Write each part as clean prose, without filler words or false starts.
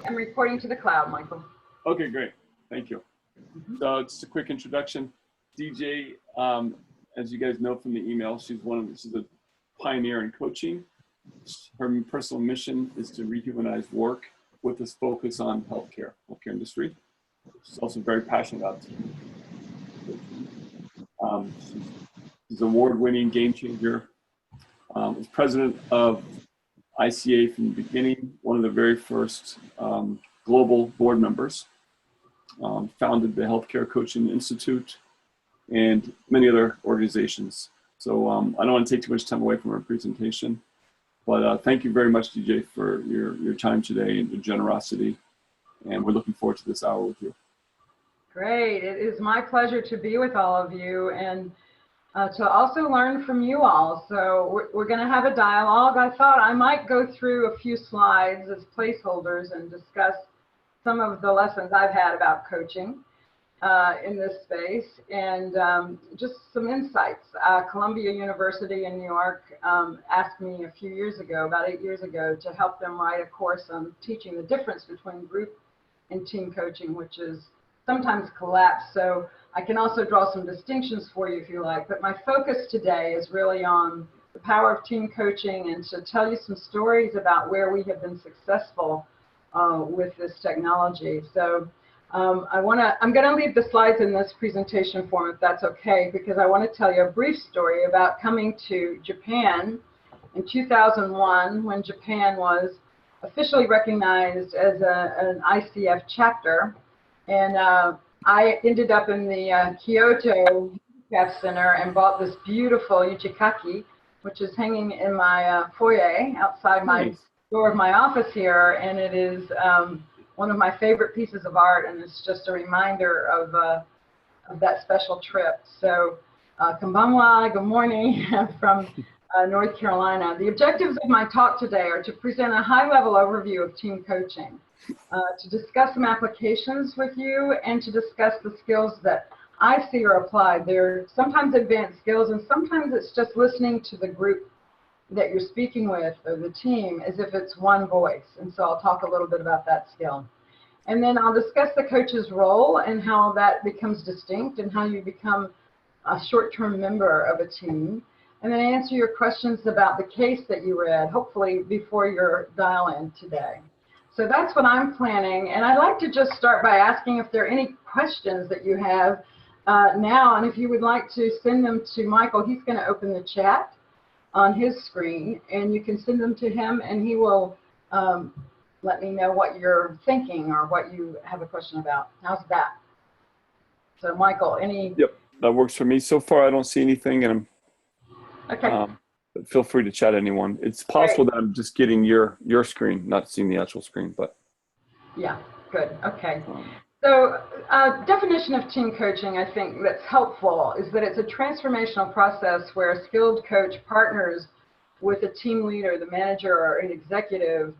I'm reporting to the cloud, Michael. Okay, great. Thank you. So just a quick introduction. DJ, as you guys know from the email, she's a pioneer in coaching. Her personal mission is to rehumanize work with this focus on healthcare industry. She's also very passionate about team. She's an award-winning game changer. Was president of ICA from the beginning, one of the very first global board members. Founded the Healthcare Coaching Institute and many other organizations. So I don't want to take too much time away from our presentation, but thank you very much, DJ, for your time today and your generosity. And we're looking forward to this hour with you. Great. It is my pleasure to be with all of you and to also learn from you all. So we're going to have a dialogue. I thought I might go through a few slides as placeholders and discuss some of the lessons I've had about coaching in this space and just some insights. Columbia University in New York asked me a few years ago, about 8 years ago, to help them write a course on teaching the difference between group and team coaching, which is sometimes collapsed. So I can also draw some distinctions for you if you like, but my focus today is really on the power of team coaching and to tell you some stories about where we have been successful with this technology. So I'm going to leave the slides in this presentation form if that's okay, because I want to tell you a brief story about coming to Japan in 2001 when Japan was officially recognized as an ICF chapter. And I ended up in the Kyoto Handicap Center and bought this beautiful Yuchikaki, which is hanging in my foyer outside my door of my office here. And it is one of my favorite pieces of art, and it's just a reminder of that special trip. So, konbanwa, good morning from North Carolina. The objectives of my talk today are to present a high-level overview of team coaching, to discuss some applications with you, and to discuss the skills that I see are applied. They're sometimes advanced skills, and sometimes it's just listening to the group that you're speaking with, or the team, as if it's one voice. And so I'll talk a little bit about that skill. And then I'll discuss the coach's role and how that becomes distinct and how you become a short-term member of a team. And then answer your questions about the case that you read, hopefully before your dial-in today. So that's what I'm planning. And I'd like to just start by asking if there are any questions that you have now. And if you would like to send them to Michael, he's going to open the chat on his screen, and you can send them to him, and he will let me know what you're thinking or what you have a question about. How's that? So, Michael, any? Yep, that works for me. So far, I don't see anything, and okay. But feel free to chat anyone. It's possible that I'm just getting your screen, not seeing the actual screen, but. Yeah, good. Okay. So, definition of team coaching, I think that's helpful, is that it's a transformational process where a skilled coach partners with a team leader, the manager, or an executive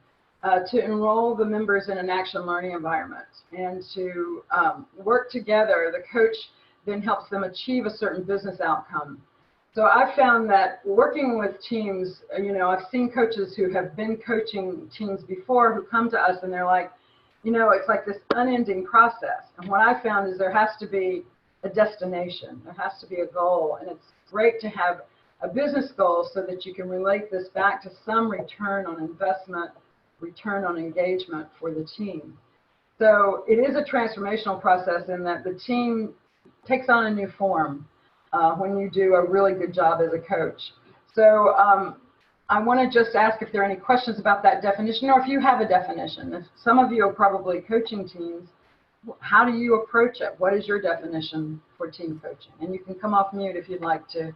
to enroll the members in an action learning environment and to work together. The coach then helps them achieve a certain business outcome. So I found that working with teams, you know, I've seen coaches who have been coaching teams before who come to us and they're like, you know, it's like this unending process. And what I found is there has to be a destination. There has to be a goal. And it's great to have a business goal so that you can relate this back to some return on investment, return on engagement for the team. So it is a transformational process in that the team takes on a new form when you do a really good job as a coach. So I want to just ask if there are any questions about that definition, or if you have a definition. If some of you are probably coaching teams, how do you approach it? What is your definition for team coaching? And you can come off mute if you'd like to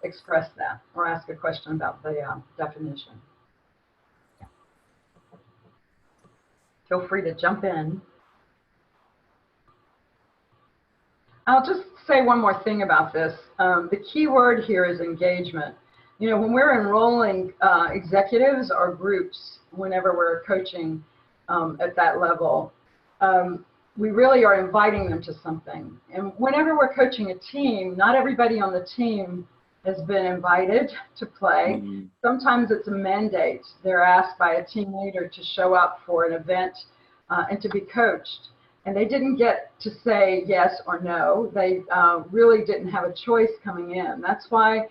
express that or ask a question about the definition. Feel free to jump in. I'll just say one more thing about this. The key word here is engagement. You know, when we're enrolling executives or groups, whenever we're coaching at that level, we really are inviting them to something. And whenever we're coaching a team, not everybody on the team has been invited to play. Sometimes it's a mandate. They're asked by a team leader to show up for an event and to be coached. And they didn't get to say yes or no. They really didn't have a choice coming in. That's why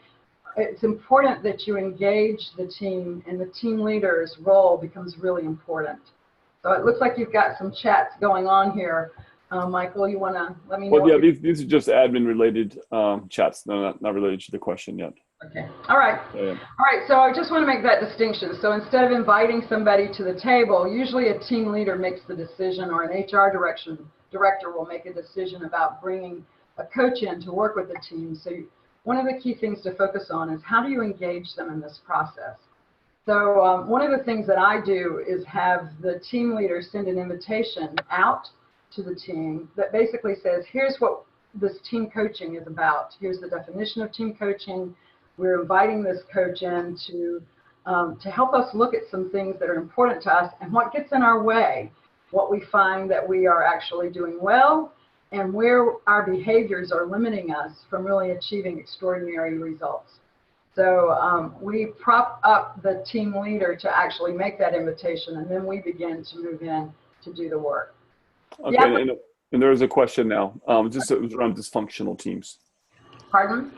it's important that you engage the team, and the team leader's role becomes really important. So it looks like you've got some chats going on here. Michael, you want to let me know? Well, yeah, these are just admin-related chats. No, not related to the question yet. Okay. All right. Yeah. All right. So I just want to make that distinction. So instead of inviting somebody to the table, usually a team leader makes the decision, or an HR director will make a decision about bringing a coach in to work with the team. So one of the key things to focus on is how do you engage them in this process? So one of the things that I do is have the team leader send an invitation out to the team that basically says, here's what this team coaching is about. Here's the definition of team coaching. We're inviting this coach in to help us look at some things that are important to us and what gets in our way, what we find that we are actually doing well, and where our behaviors are limiting us from really achieving extraordinary results. So we prop up the team leader to actually make that invitation, and then we begin to move in to do the work. Okay, Yeah. and there is a question now. It was around dysfunctional teams. Pardon?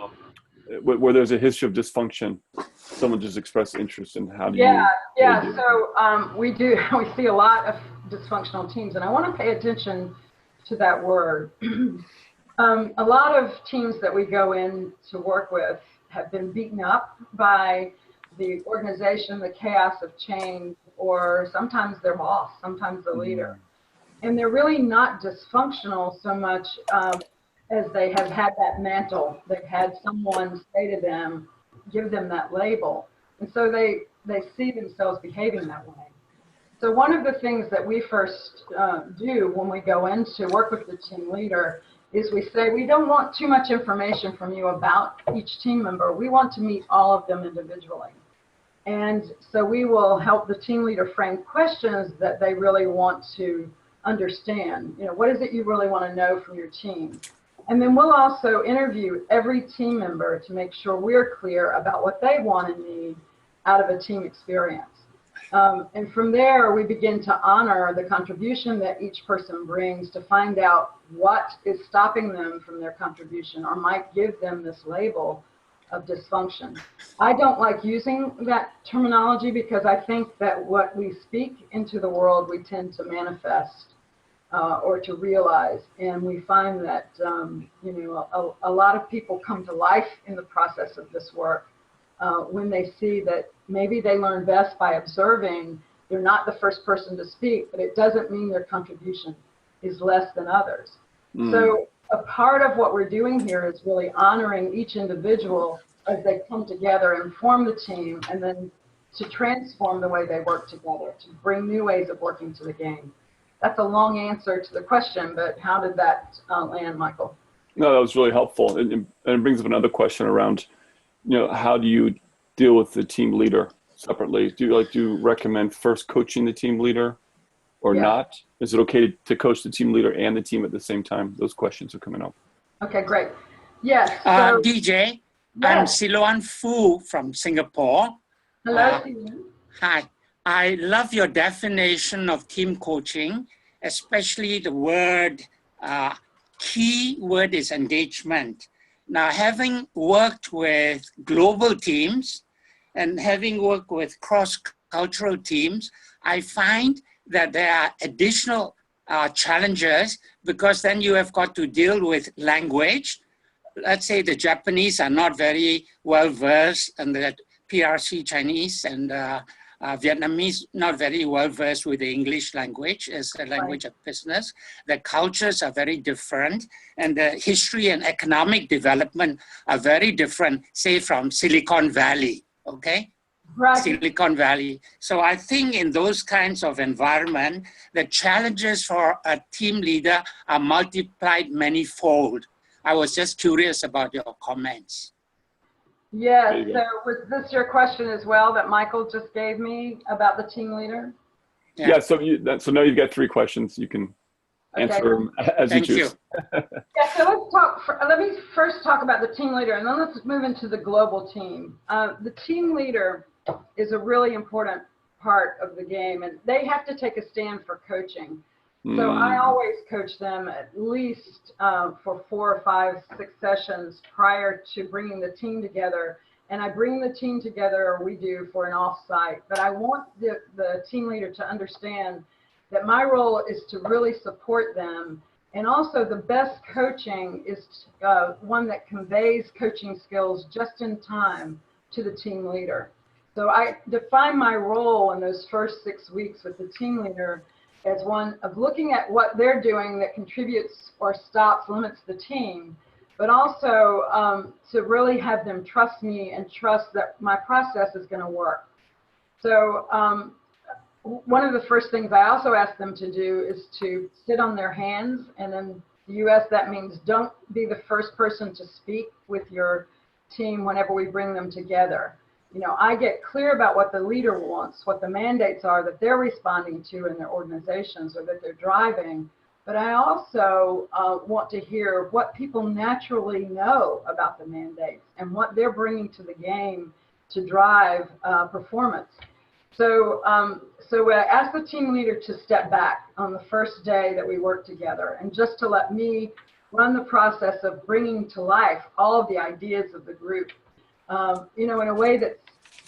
Where there's a history of dysfunction, someone just expressed interest in how do Yeah. you So we see a lot of dysfunctional teams, and I want to pay attention to that word. A lot of teams that we go in to work with have been beaten up by the organization, the chaos of change, or sometimes their boss, sometimes the leader. And they're really not dysfunctional so much as they have had that mantle. They've had someone say to them, give them that label. And so they see themselves behaving that way. So one of the things that we first do when we go in to work with the team leader is we say, we don't want too much information from you about each team member. We want to meet all of them individually. And so we will help the team leader frame questions that they really want to understand. You know, what is it you really want to know from your team? And then we'll also interview every team member to make sure we're clear about what they want and need out of a team experience. And from there, we begin to honor the contribution that each person brings to find out what is stopping them from their contribution or might give them this label of dysfunction. I don't like using that terminology because I think that what we speak into the world, we tend to manifest or to realize. And we find that, you know, a lot of people come to life in the process of this work when they see that maybe they learn best by observing. They're not the first person to speak, but it doesn't mean their contribution is less than others. So a part of what we're doing here is really honoring each individual as they come together and form the team, and then to transform the way they work together, to bring new ways of working to the game. That's a long answer to the question, but how did that land, Michael? No, that was really helpful. And it brings up another question around, you know, how do you deal with the team leader separately? Do you recommend first coaching the team leader or not? Is it okay to coach the team leader and the team at the same time? Those questions are coming up. Okay, great. Yes. So, DJ, I'm Siloan Fu from Singapore. Hello, Siloan. Hi. I love your definition of team coaching, especially the word, key word is engagement. Now, having worked with global teams and having worked with cross-cultural teams, I find that there are additional challenges because then you have got to deal with language. Let's say the Japanese are not very well versed and the PRC Chinese and Vietnamese not very well versed with the English language as a language of business. The cultures are very different and the history and economic development are very different, say from Silicon Valley, okay? Right. Silicon Valley. So I think in those kinds of environment, the challenges for a team leader are multiplied manyfold. I was just curious about your comments. Yes, so was this your question as well that Michael just gave me about the team leader? Yeah, so now you've got 3 questions. You can answer them as you choose. Thank you. Yeah, so let me first talk about the team leader and then let's move into the global team. The team leader is a really important part of the game, and they have to take a stand for coaching. So I always coach them at least for 4 or 5, 6 sessions prior to bringing the team together. And I bring the team together, or we do, for an offsite. But I want the team leader to understand that my role is to really support them. And also the best coaching is one that conveys coaching skills just in time to the team leader. So I define my role in those first 6 weeks with the team leader as one of looking at what they're doing that contributes or stops, limits the team, but also to really have them trust me and trust that my process is going to work. So one of the first things I also ask them to do is to sit on their hands. And in the US, that means don't be the first person to speak with your team whenever we bring them together. You know, I get clear about what the leader wants, what the mandates are that they're responding to in their organizations or that they're driving. But I also want to hear what people naturally know about the mandates and what they're bringing to the game to drive performance. So I ask the team leader to step back on the first day that we work together and just to let me run the process of bringing to life all of the ideas of the group, you know, in a way that's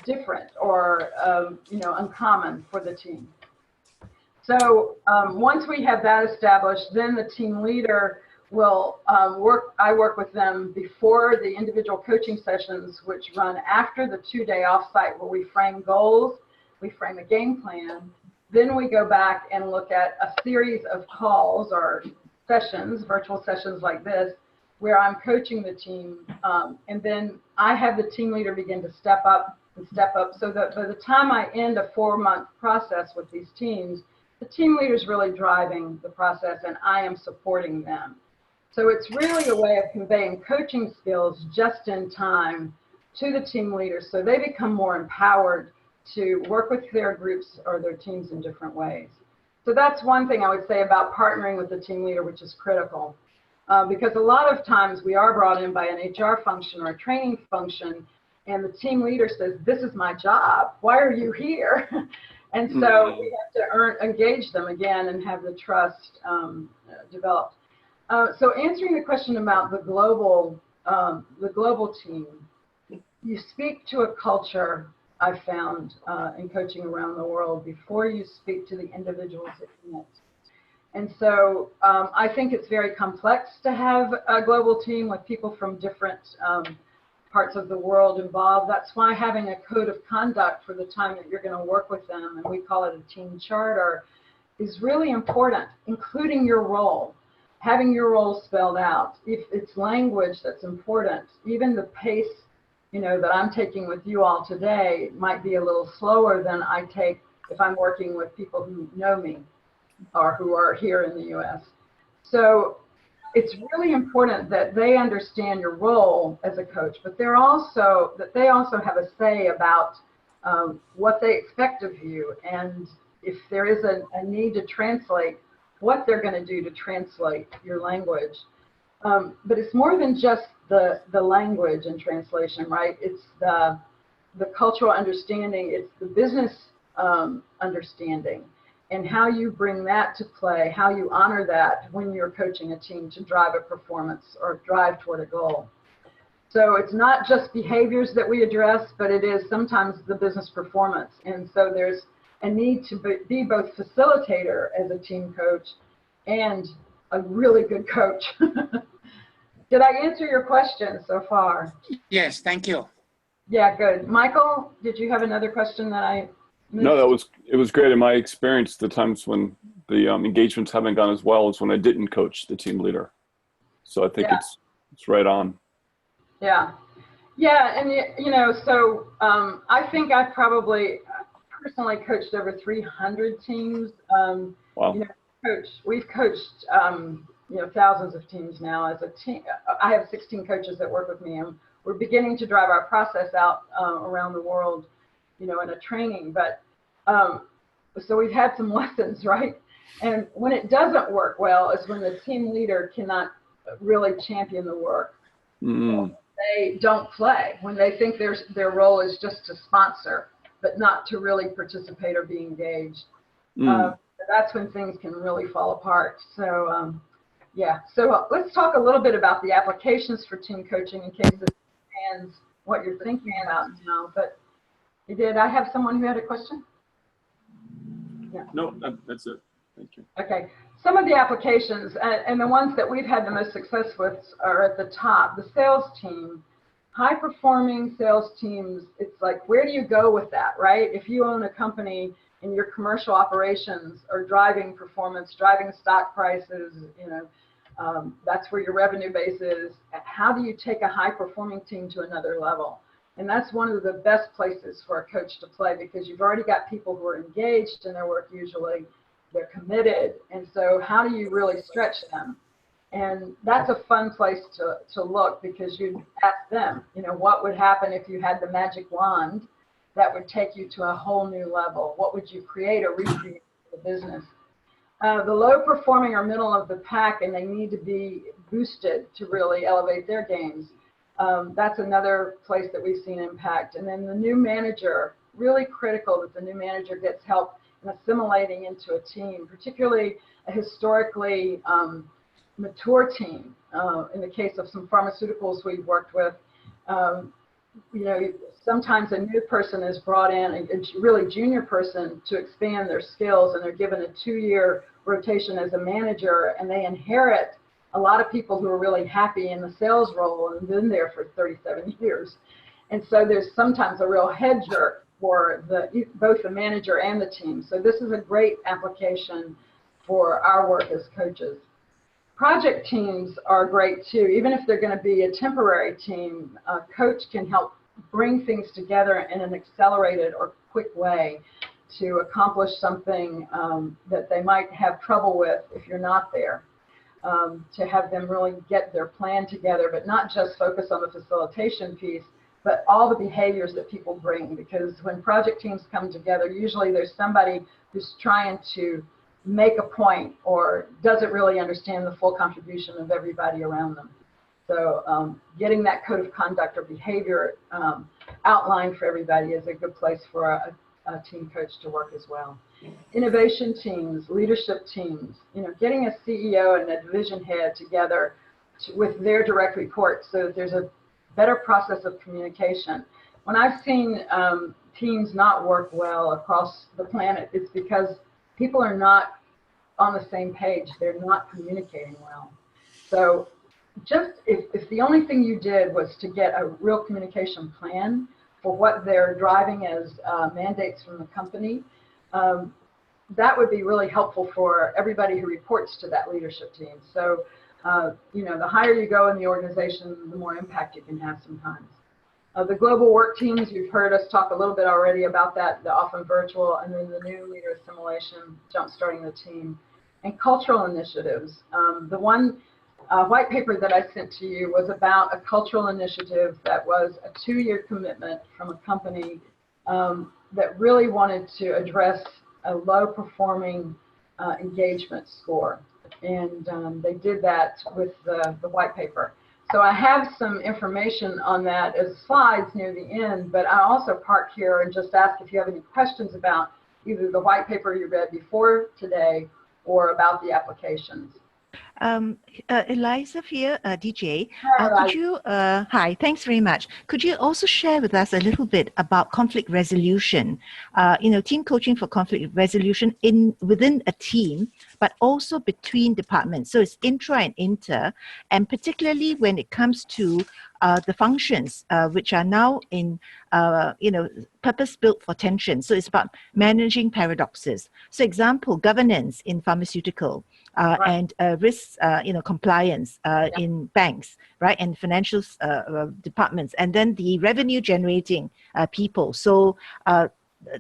different or, you know, uncommon for the team. So once we have that established, then the team leader will I work with them before the individual coaching sessions, which run after the 2-day offsite where we frame goals, we frame a game plan. Then we go back and look at a series of calls or sessions, virtual sessions like this, where I'm coaching the team. And then I have the team leader begin to step up so that by the time I end a 4-month process with these teams, the team leader is really driving the process and I am supporting them. So it's really a way of conveying coaching skills just in time to the team leaders so they become more empowered to work with their groups or their teams in different ways. So that's one thing I would say about partnering with the team leader, which is critical. Because a lot of times we are brought in by an HR function or a training function, and the team leader says, "This is my job. Why are you here?" And so we have to engage them again and have the trust developed. So answering the question about the global team, you speak to a culture I've found in coaching around the world before you speak to the individuals in it. And so I think it's very complex to have a global team with people from different parts of the world involved. That's why having a code of conduct for the time that you're going to work with them, and we call it a team charter, is really important, including your role. Having your role spelled out. If it's language that's important, even the pace, you know, that I'm taking with you all today might be a little slower than I take if I'm working with people who know me or who are here in the US. So it's really important that they understand your role as a coach, but they also have a say about what they expect of you, and if there is a need to translate, what they're going to do to translate your language. But it's more than just the language and translation, right? It's the cultural understanding, it's the business understanding, and how you bring that to play, how you honor that when you're coaching a team to drive a performance or drive toward a goal. So it's not just behaviors that we address, but it is sometimes the business performance. And so there's a need to be both facilitator as a team coach and a really good coach. Did I answer your question so far? Yes, thank you. Yeah, good. Michael, did you have another question that I missed? No, it was great. In my experience, the times when the engagements haven't gone as well is when I didn't coach the team leader. So I think it's right on. Yeah. Yeah, and you know, so I think I probably personally coached over 300 teams. Wow. You know, we've coached you know, thousands of teams now as a team. I have 16 coaches that work with me, and we're beginning to drive our process out around the world, you know, in a training. But so we've had some lessons, right? And when it doesn't work well is when the team leader cannot really champion the work. They don't play, when they think their role is just to sponsor but not to really participate or be engaged. That's when things can really fall apart. So yeah, so let's talk a little bit about the applications for team coaching in case this expands what you're thinking about now. But did I have someone who had a question? Yeah. No, that's it. Thank you. Okay. Some of the applications, and the ones that we've had the most success with are at the top. The sales team, high-performing sales teams, it's like, where do you go with that, right? If you own a company and your commercial operations are driving performance, driving stock prices, you know, that's where your revenue base is. How do you take a high-performing team to another level? And that's one of the best places for a coach to play, because you've already got people who are engaged in their work usually. They're committed. And so how do you really stretch them? And that's a fun place to look, because you ask them, you know, what would happen if you had the magic wand that would take you to a whole new level? What would you create or recreate for the business? The low performing are middle of the pack, and they need to be boosted to really elevate their games. That's another place that we've seen impact. And then the new manager, really critical that the new manager gets help in assimilating into a team, particularly a historically mature team. In the case of some pharmaceuticals we've worked with, you know, sometimes a new person is brought in, a really junior person, to expand their skills, and they're given a 2-year rotation as a manager, and they inherit a lot of people who are really happy in the sales role and been there for 37 years. And so there's sometimes a real head jerk for both the manager and the team. So this is a great application for our work as coaches. Project teams are great too. Even if they're going to be a temporary team, a coach can help bring things together in an accelerated or quick way to accomplish something that they might have trouble with if you're not there. To have them really get their plan together, but not just focus on the facilitation piece, but all the behaviors that people bring. Because when project teams come together, usually there's somebody who's trying to make a point or doesn't really understand the full contribution of everybody around them. So getting that code of conduct or behavior outlined for everybody is a good place for a team coach to work as well. Innovation teams, leadership teams, you know, getting a CEO and a division head together with their direct reports so that there's a better process of communication. When I've seen teams not work well across the planet, it's because people are not on the same page. They're not communicating well. So just if the only thing you did was to get a real communication plan for what they're driving as mandates from the company, that would be really helpful for everybody who reports to that leadership team. So, you know, the higher you go in the organization, the more impact you can have sometimes. The global work teams, you've heard us talk a little bit already about that, the often virtual, and then the new leader assimilation, jumpstarting the team, and cultural initiatives. The one white paper that I sent to you was about a cultural initiative that was a 2-year commitment from a company that really wanted to address a low-performing engagement score. And they did that with the white paper. So I have some information on that as slides near the end, but I also park here and just ask if you have any questions about either the white paper you read before today or about the applications. Eliza here, DJ. Could you, hi, thanks very much. Could you also share with us a little bit about conflict resolution? You know, team coaching for conflict resolution within a team, but also between departments. So it's intra and inter, and particularly when it comes to the functions which are now in, you know, purpose-built for tension. So it's about managing paradoxes. So example, governance in pharmaceutical, and risks, you know, compliance in banks, right, and financial departments, and then the revenue-generating people. So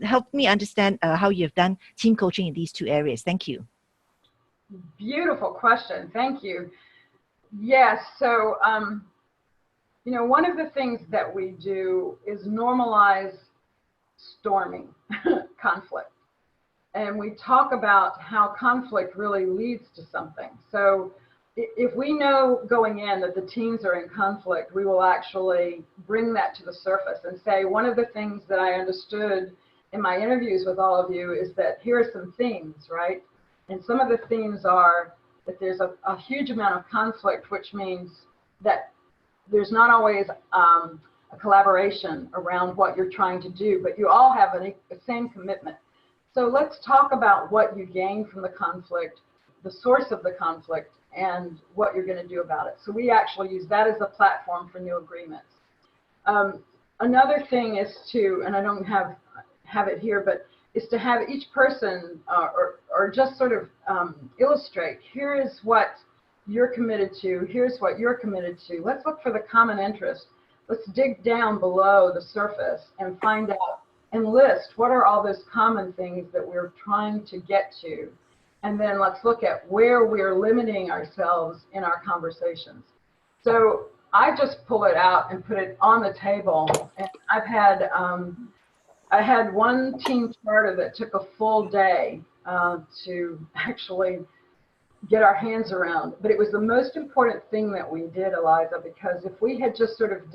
help me understand how you've done team coaching in these 2 areas. Thank you. Beautiful question. Thank you. Yes. So, you know, one of the things that we do is normalize storming conflict. And we talk about how conflict really leads to something. So if we know going in that the teams are in conflict, we will actually bring that to the surface and say, one of the things that I understood in my interviews with all of you is that here are some themes, right? And some of the themes are that there's a huge amount of conflict, which means that there's not always a collaboration around what you're trying to do, but you all have the same commitment. So let's talk about what you gain from the conflict, the source of the conflict, and what you're going to do about it. So we actually use that as a platform for new agreements. Another thing is to, and I don't have it here, but is to have each person or just sort of illustrate, here is what you're committed to, here's what you're committed to. Let's look for the common interest. Let's dig down below the surface and find out and list what are all those common things that we're trying to get to. And then let's look at where we're limiting ourselves in our conversations. So I just pull it out and put it on the table. And I've had, I had one team charter that took a full day to actually get our hands around. But it was the most important thing that we did, Eliza, because if we had just sort of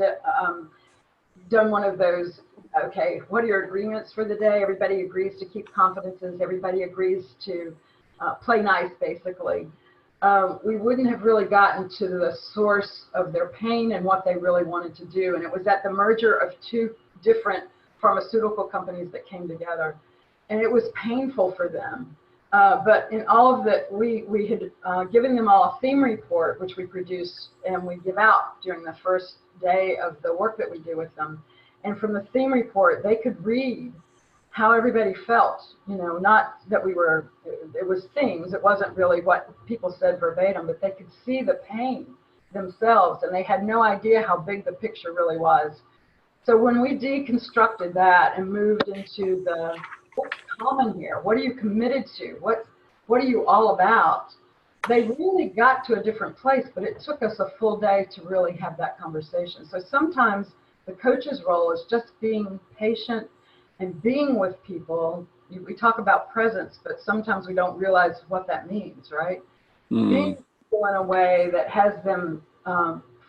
done one of those, okay, what are your agreements for the day? Everybody agrees to keep confidences. Everybody agrees to play nice, basically. We wouldn't have really gotten to the source of their pain and what they really wanted to do. And it was at the merger of two different pharmaceutical companies that came together. And it was painful for them. But in all of that, we had given them all a theme report, which we produce and we give out during the first day of the work that we do with them. And from the theme report, they could read how everybody felt, you know, not that we were, it was themes, it wasn't really what people said verbatim, but they could see the pain themselves and they had no idea how big the picture really was. So when we deconstructed that and moved into the, what's common here? What are you committed to? What are you all about? They really got to a different place, but it took us a full day to really have that conversation. So sometimes the coach's role is just being patient and being with people. We talk about presence, but sometimes we don't realize what that means, right? Being with people in a way that has them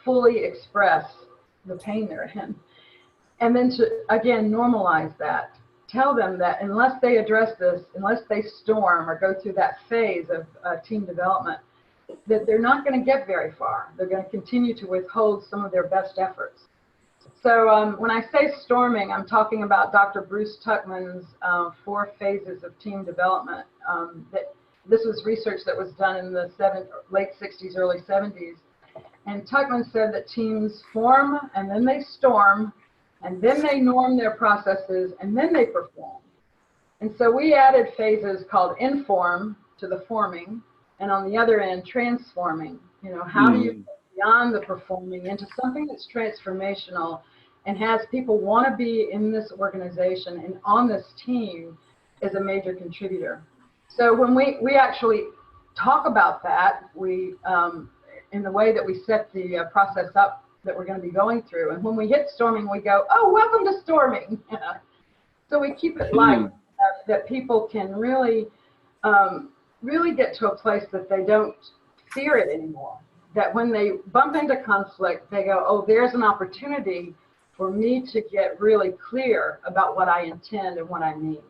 fully express the pain they're in. And then to, again, normalize that. Tell them that unless they address this, unless they storm or go through that phase of team development, that they're not going to get very far. They're going to continue to withhold some of their best efforts. So when I say storming, I'm talking about Dr. Bruce Tuckman's 4 phases of team development. This was research that was done in the late 60s, early 70s. And Tuckman said that teams form, and then they storm, and then they norm their processes, and then they perform. And so we added phases called inform to the forming, and on the other end, transforming. You know, how do you get beyond the performing into something that's transformational and has people want to be in this organization and on this team as a major contributor. So when we actually talk about that, we in the way that we set the process up that we're going to be going through, and when we hit storming, we go, oh, welcome to storming. So we keep it light, that people can really really get to a place that they don't fear it anymore. That when they bump into conflict, they go, oh, there's an opportunity for me to get really clear about what I intend and what I mean.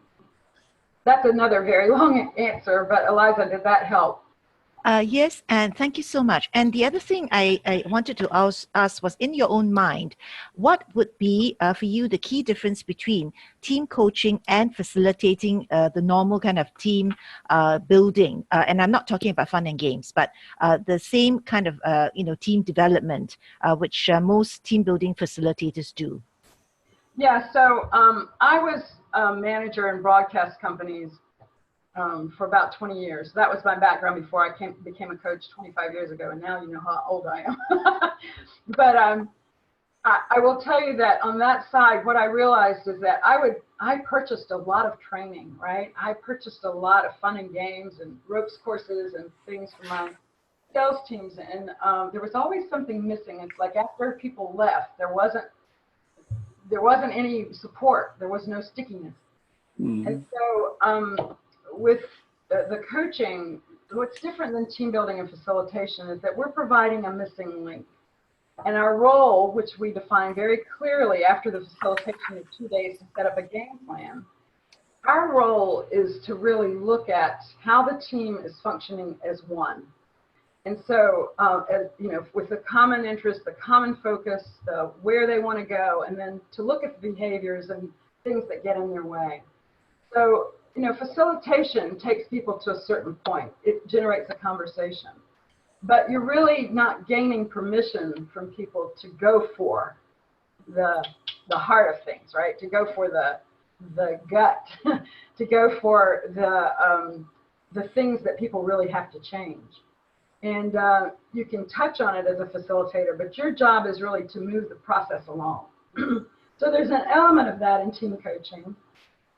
That's another very long answer, but Eliza, did that help? Yes, and thank you so much. And the other thing I wanted to ask was, in your own mind, what would be for you the key difference between team coaching and facilitating the normal kind of team building? And I'm not talking about fun and games, but the same kind of team development which most team building facilitators do. Yeah, so I was a manager in broadcast companies for about 20 years. That was my background before I became a coach 25 years ago, and now you know how old I am. But I will tell you that on that side, what I realized is that I purchased a lot of training, right? I purchased a lot of fun and games and ropes courses and things for my sales teams, and there was always something missing. It's like after people left, there wasn't any support. There was no stickiness. And so with the coaching, what's different than team building and facilitation is that we're providing a missing link. And our role, which we define very clearly after the facilitation of 2 days to set up a game plan, our role is to really look at how the team is functioning as one. And so, as, you know, with the common interest, the common focus, where they want to go, and then to look at the behaviors and things that get in their way. So, you know, facilitation takes people to a certain point. It generates a conversation. But you're really not gaining permission from people to go for the heart of things, right? To go for the gut, to go for the things that people really have to change. And you can touch on it as a facilitator, but your job is really to move the process along. So there's an element of that in team coaching.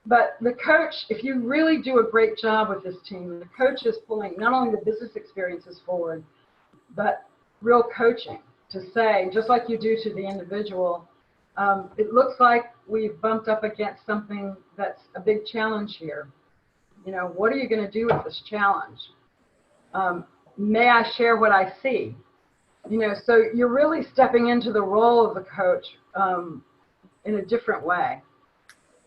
But the coach, if you really do a great job with this team, the coach is pulling not only the business experiences forward, but real coaching to say, just like you do to the individual, it looks like we've bumped up against something that's a big challenge here. You know, what are you going to do with this challenge? May I share what I see? You know, so you're really stepping into the role of the coach in a different way.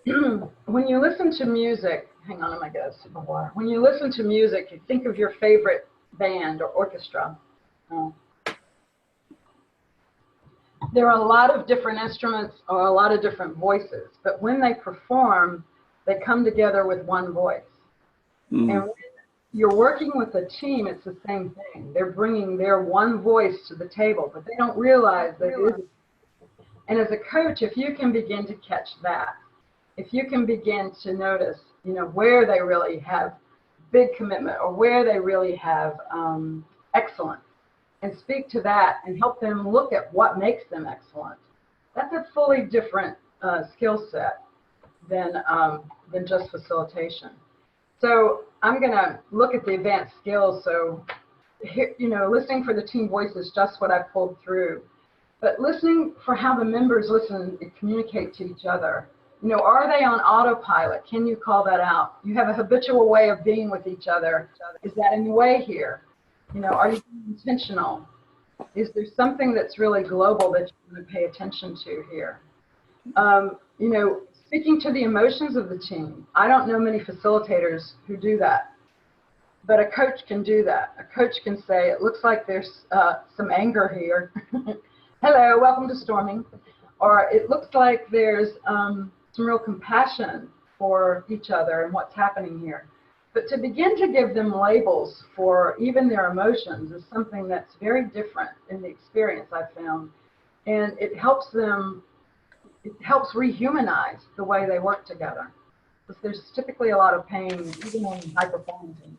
When you listen to music, hang on, I might get a sip of water. When you listen to music, you think of your favorite band or orchestra. There are a lot of different instruments or a lot of different voices, but when they perform, they come together with one voice. And when you're working with a team, it's the same thing. They're bringing their one voice to the table, but they don't realize that it is. And as a coach, if you can begin to catch that, if you can begin to notice, you know, where they really have big commitment or where they really have excellence, and speak to that and help them look at what makes them excellent, that's a fully different skill set than just facilitation. So I'm going to look at the advanced skills. So, here, you know, listening for the team voice is just what I pulled through. But listening for how the members listen and communicate to each other. You know, are they on autopilot? Can you call that out? You have a habitual way of being with each other. Is that in the way here? You know, are you being intentional? Is there something that's really global that you want to pay attention to here? You know, speaking to the emotions of the team. I don't know many facilitators who do that, but a coach can do that. A coach can say, it looks like there's some anger here. Hello, welcome to storming. Or it looks like there's some real compassion for each other and what's happening here. But to begin to give them labels for even their emotions is something that's very different in the experience I've found. And it helps them, it helps rehumanize the way they work together. Because there's typically a lot of pain, even in high-performing teams.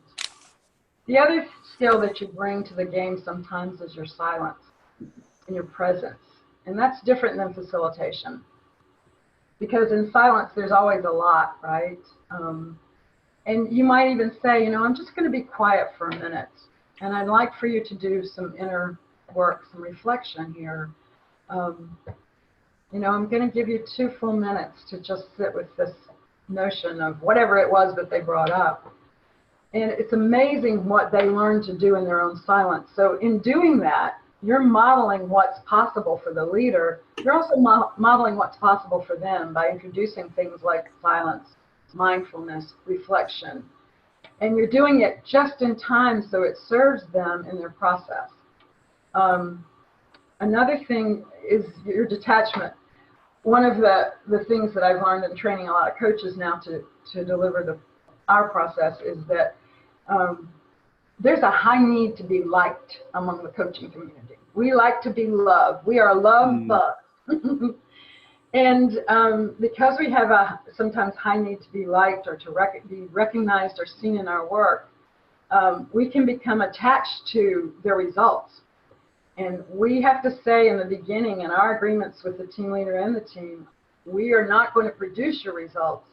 The other skill that you bring to the game sometimes is your silence and your presence. And that's different than facilitation. Because in silence, there's always a lot, right? And you might even say, you know, I'm just going to be quiet for a minute. And I'd like for you to do some inner work, some reflection here. You know, I'm going to give you 2 full minutes to just sit with this notion of whatever it was that they brought up. And it's amazing what they learn to do in their own silence. So in doing that, you're modeling what's possible for the leader. You're also modeling what's possible for them by introducing things like silence, mindfulness, reflection. And you're doing it just in time so it serves them in their process. Another thing is your detachment. One of the things that I've learned in training a lot of coaches now to deliver our process is that there's a high need to be liked among the coaching community. We like to be loved. We are a love bug. And because we have a sometimes high need to be liked or to be recognized or seen in our work, we can become attached to the results. And we have to say in the beginning in our agreements with the team leader and the team, we are not going to produce your results.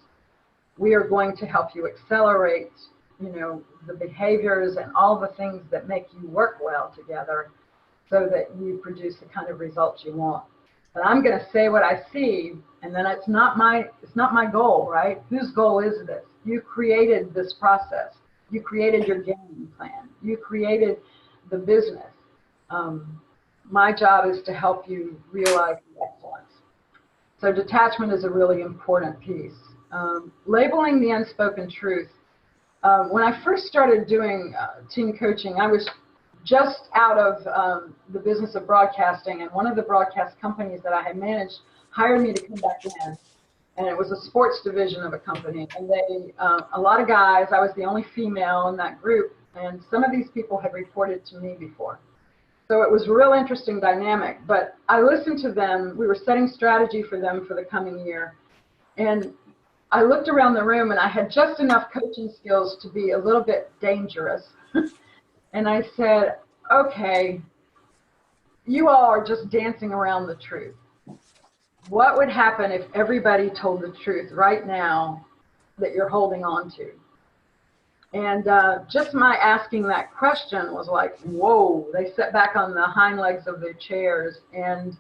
We are going to help you accelerate, you know, the behaviors and all the things that make you work well together so that you produce the kind of results you want. But I'm going to say what I see, and then it's not my goal, right? Whose goal is this? You created this process. You created your game plan. You created the business. My job is to help you realize the excellence. So detachment is a really important piece. labeling the unspoken truth. When I first started doing team coaching, I was just out of the business of broadcasting, and one of the broadcast companies that I had managed hired me to come back in, and it was a sports division of a company, and they, a lot of guys, I was the only female in that group, and some of these people had reported to me before. So it was a real interesting dynamic, but I listened to them. We were setting strategy for them for the coming year, and I looked around the room, and I had just enough coaching skills to be a little bit dangerous. And I said, okay, you all are just dancing around the truth. What would happen if everybody told the truth right now that you're holding on to? And just my asking that question was like, whoa, they sat back on the hind legs of their chairs. And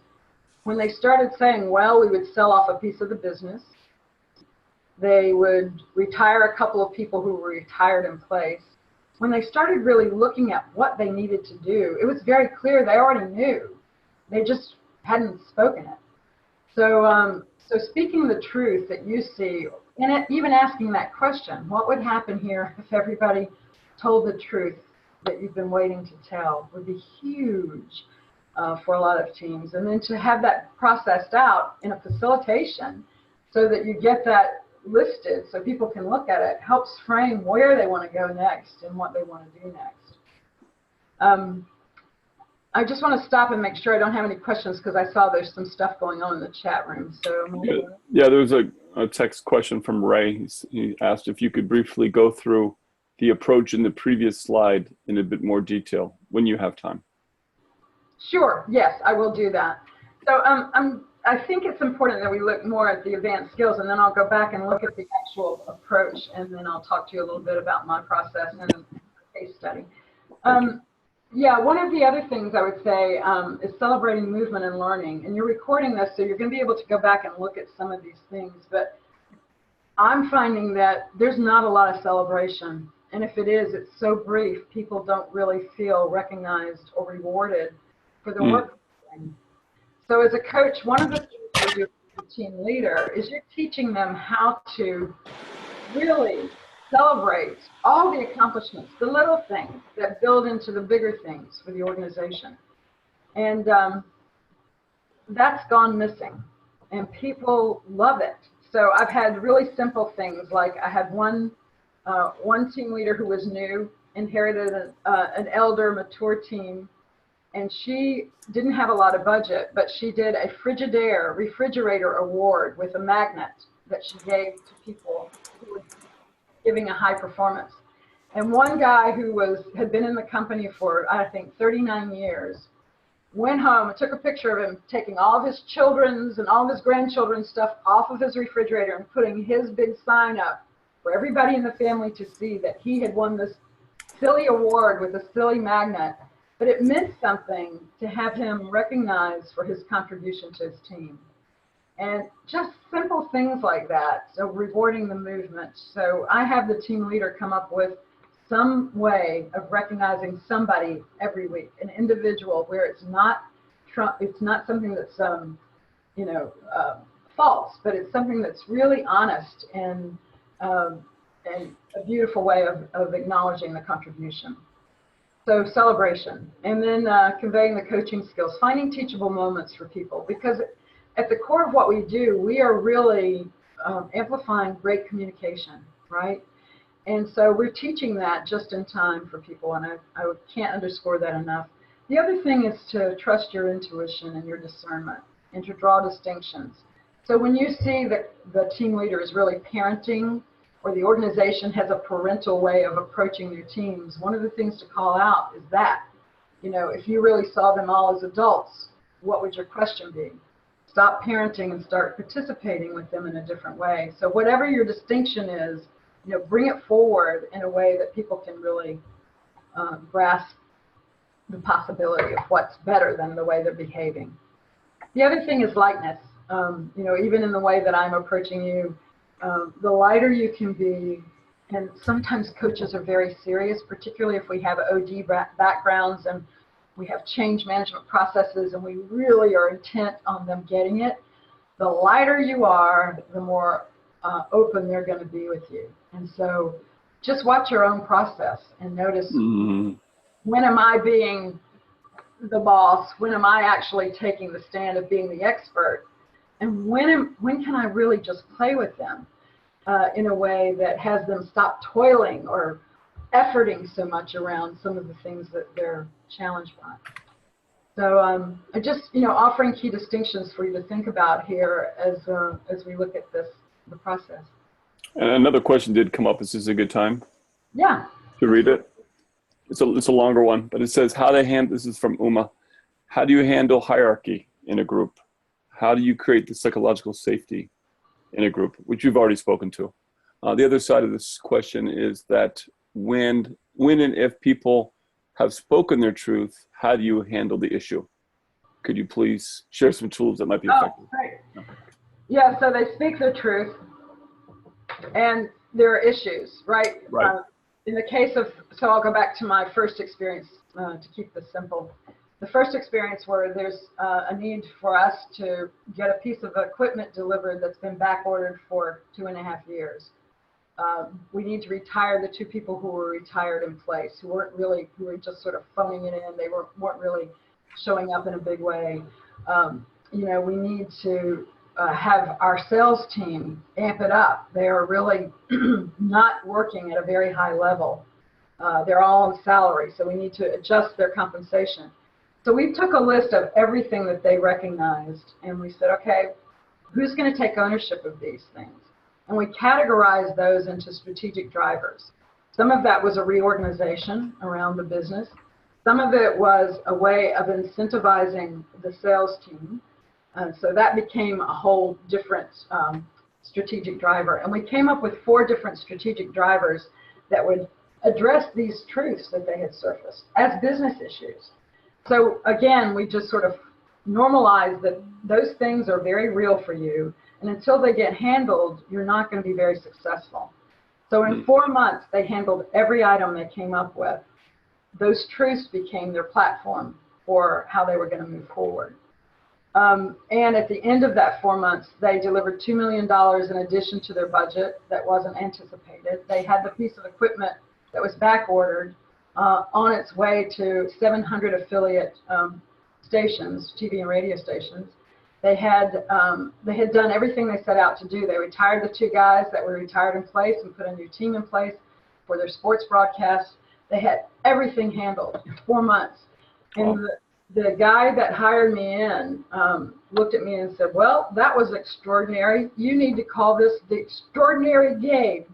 when they started saying, well, we would sell off a piece of the business, they would retire a couple of people who were retired in place. When they started really looking at what they needed to do, it was very clear they already knew. They just hadn't spoken it. So, so speaking the truth that you see, and even asking that question, what would happen here if everybody told the truth that you've been waiting to tell, would be huge for a lot of teams. And then to have that processed out in a facilitation so that you get that listed so people can look at it, helps frame where they want to go next and what they want to do next. I just want to stop and make sure I don't have any questions because I saw there's some stuff going on in the chat room. So yeah, there was a text question from Ray. He asked if you could briefly go through the approach in the previous slide in a bit more detail when you have time. Sure, yes, I will do that. So I think it's important that we look more at the advanced skills, and then I'll go back and look at the actual approach, and then I'll talk to you a little bit about my process and case study. Yeah, one of the other things I would say is celebrating movement and learning. And you're recording this, so you're going to be able to go back and look at some of these things. But I'm finding that there's not a lot of celebration. And if it is, it's so brief, people don't really feel recognized or rewarded for the work they're doing. So as a coach, one of the things you do as a team leader is you're teaching them how to really celebrate all the accomplishments, the little things that build into the bigger things for the organization. And that's gone missing, and people love it. So I've had really simple things, like I had one team leader who was new, inherited an elder, mature team, and she didn't have a lot of budget, but she did a Frigidaire refrigerator award with a magnet that she gave to people who were giving a high performance. And one guy who had been in the company for, I think, 39 years, went home and took a picture of him taking all of his children's and all of his grandchildren's stuff off of his refrigerator and putting his big sign up for everybody in the family to see that he had won this silly award with a silly magnet. But it meant something to have him recognized for his contribution to his team. And just simple things like that, so rewarding the movement. So I have the team leader come up with some way of recognizing somebody every week, an individual, where it's not something that's false, but it's something that's really honest and a beautiful way of acknowledging the contribution. So celebration, and then conveying the coaching skills, finding teachable moments for people, because at the core of what we do, we are really amplifying great communication, right? And so we're teaching that just in time for people, and I can't underscore that enough. The other thing is to trust your intuition and your discernment and to draw distinctions. So when you see that the team leader is really parenting, or the organization has a parental way of approaching their teams, one of the things to call out is that, if you really saw them all as adults, what would your question be? Stop parenting and start participating with them in a different way. So whatever your distinction is, bring it forward in a way that people can really grasp the possibility of what's better than the way they're behaving. The other thing is lightness. Even in the way that I'm approaching you, the lighter you can be, and sometimes coaches are very serious, particularly if we have OD backgrounds and we have change management processes and we really are intent on them getting it. The lighter you are, the more open they're going to be with you. And so just watch your own process and notice, when am I being the boss? When am I actually taking the stand of being the expert? And when can I really just play with them in a way that has them stop toiling or efforting so much around some of the things that they're challenged by. So I just, offering key distinctions for you to think about here as we look at the process. And another question did come up. Is this a good time? Yeah. To read it? It's a longer one, but it says this is from Uma. How do you handle hierarchy in a group? How do you create the psychological safety in a group, which you've already spoken to? The other side of this question is that when and if people have spoken their truth, how do you handle the issue? Could you please share some tools that might be effective? Right. Yeah, so they speak their truth and there are issues, right? Right. In the case of, so I'll go back to my first experience to keep this simple. The first experience where there's a need for us to get a piece of equipment delivered that's been back ordered for 2.5 years. We need to retire the 2 people who were retired in place, who were just sort of phoning it in. They weren't really showing up in a big way. We need to have our sales team amp it up. They are really not working at a very high level. They're all on salary, so we need to adjust their compensation. So we took a list of everything that they recognized, and we said, okay, who's going to take ownership of these things? And we categorized those into strategic drivers. Some of that was a reorganization around the business. Some of it was a way of incentivizing the sales team. So that became a whole different strategic driver. And we came up with 4 different strategic drivers that would address these truths that they had surfaced as business issues. So again, we just sort of normalized that those things are very real for you. And until they get handled, you're not going to be very successful. So in 4 months, they handled every item they came up with. Those truths became their platform for how they were going to move forward. And at the end of that 4 months, they delivered $2 million in addition to their budget that wasn't anticipated. They had the piece of equipment that was back ordered on its way to 700 affiliate stations, TV and radio stations. They had done everything they set out to do. They retired the 2 guys that were retired in place and put a new team in place for their sports broadcast. They had everything handled in 4 months. And the guy that hired me in looked at me and said, well, that was extraordinary. You need to call this the extraordinary game.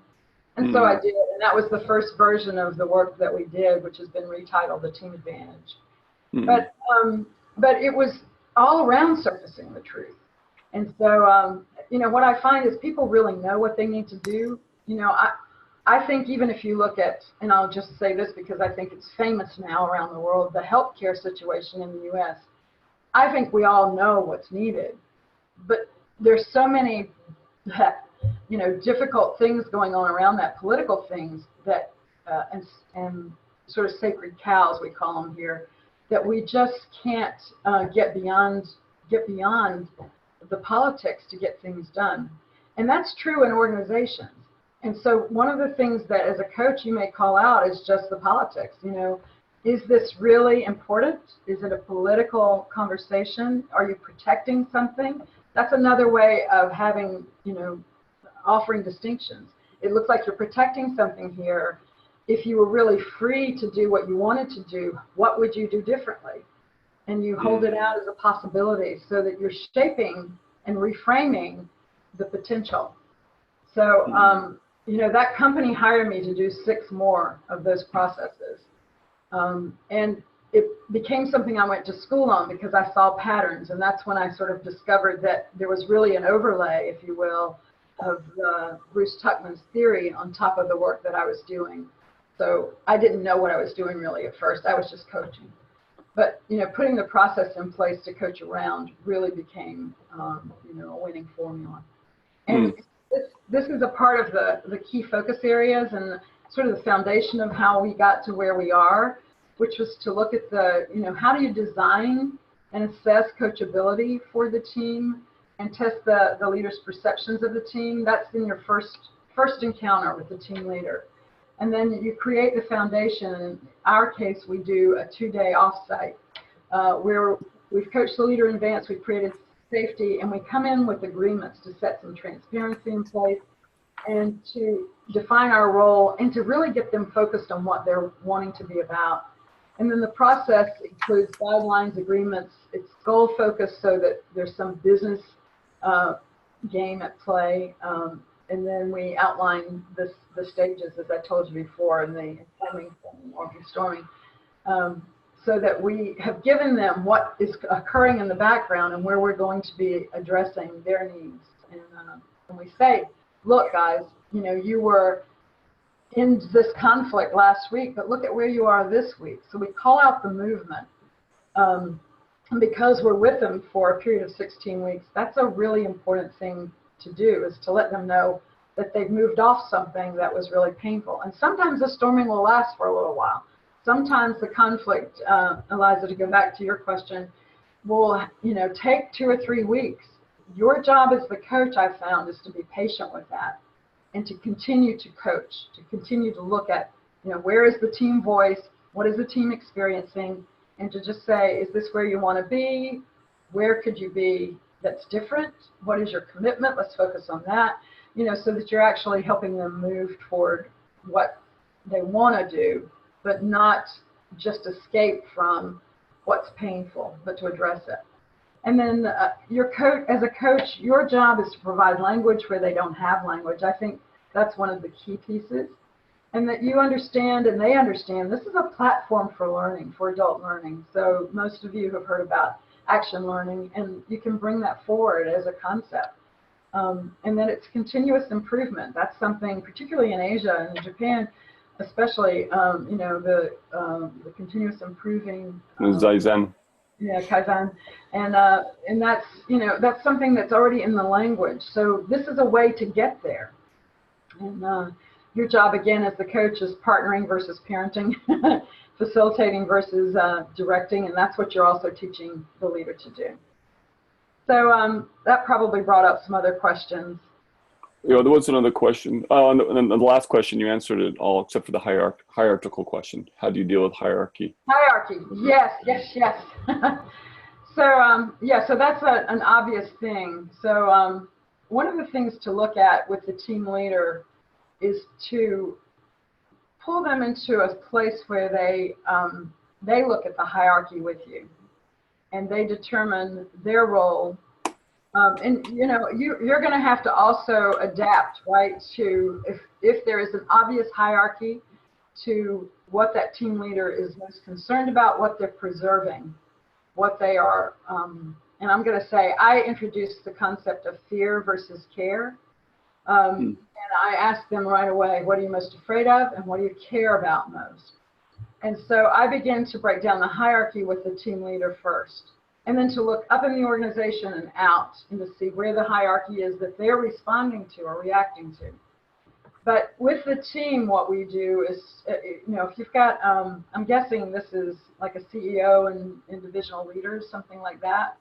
And so I did. And that was the first version of the work that we did, which has been retitled The Team Advantage. But it was all around surfacing the truth. And so, what I find is people really know what they need to do. I think even if you look at, and I'll just say this because I think it's famous now around the world, the healthcare situation in the U.S., I think we all know what's needed. But there's so many, difficult things going on around that, political things that, and sort of sacred cows, we call them here, that we just can't get beyond the politics to get things done. And that's true in organizations. And so one of the things that as a coach you may call out is just the politics. Is this really important? Is it a political conversation? Are you protecting something? That's another way of having, offering distinctions. It looks like you're protecting something here. If you were really free to do what you wanted to do, what would you do differently? And you hold it out as a possibility so that you're shaping and reframing the potential. So, that company hired me to do 6 more of those processes. And it became something I went to school on because I saw patterns. And that's when I sort of discovered that there was really an overlay, if you will, of Bruce Tuckman's theory on top of the work that I was doing. So I didn't know what I was doing really at first. I was just coaching. But, putting the process in place to coach around really became, a winning formula. And this is a part of the key focus areas and sort of the foundation of how we got to where we are, which was to look at how do you design and assess coachability for the team? and test the leader's perceptions of the team. That's in your first encounter with the team leader. And then you create the foundation. In our case, we do a 2-day offsite where we've coached the leader in advance, we've created safety, and we come in with agreements to set some transparency in place and to define our role and to really get them focused on what they're wanting to be about. And then the process includes guidelines, agreements, it's goal focused so that there's some business game at play. And then we outline the stages, as I told you before, in the informing or storming, so that we have given them what is occurring in the background and where we're going to be addressing their needs. And we say, look, guys, you know, you were in this conflict last week, but look at where you are this week. So we call out the movement. And because we're with them for a period of 16 weeks, that's a really important thing to do, is to let them know that they've moved off something that was really painful. And sometimes the storming will last for a little while. Sometimes the conflict, Eliza, to go back to your question, will, you know, take 2 or 3 weeks. Your job as the coach, I found, is to be patient with that and to continue to coach, to continue to look at, you know, where is the team voice, what is the team experiencing, and to just say, is this where you want to be? Where could you be that's different? What is your commitment? Let's focus on that, you know, so that you're actually helping them move toward what they want to do, but not just escape from what's painful, but to address it. And then your coach, as a coach, your job is to provide language where they don't have language. I think that's one of the key pieces. And that you understand and they understand this is a platform for learning, for adult learning. So most of you have heard about action learning, and you can bring that forward as a concept. And then it's continuous improvement. That's something, particularly in Asia and in Japan, especially, you know, the continuous improving. Zaizen. Yeah, Kaizen. And that's, you know, that's something that's already in the language. So this is a way to get there. And your job, again, as the coach is partnering versus parenting, facilitating versus directing, and that's what you're also teaching the leader to do. So that probably brought up some other questions. Yeah, there was another question. And the last question, you answered it all except for the hierarchical question. How do you deal with hierarchy? Hierarchy, yes, yes, yes. So yeah, so that's an obvious thing. So one of the things to look at with the team leader is to pull them into a place where they look at the hierarchy with you, and they determine their role. And you know, you're going to have to also adapt, right, to if there is an obvious hierarchy, to what that team leader is most concerned about, what they're preserving, what they are. And I'm going to say, I introduced the concept of fear versus care. And I asked them right away, what are you most afraid of and what do you care about most? And so I began to break down the hierarchy with the team leader first, and then to look up in the organization and out and to see where the hierarchy is that they're responding to or reacting to. But with the team, what we do is, you know, if you've got, I'm guessing this is like a CEO and divisional leaders, something like that.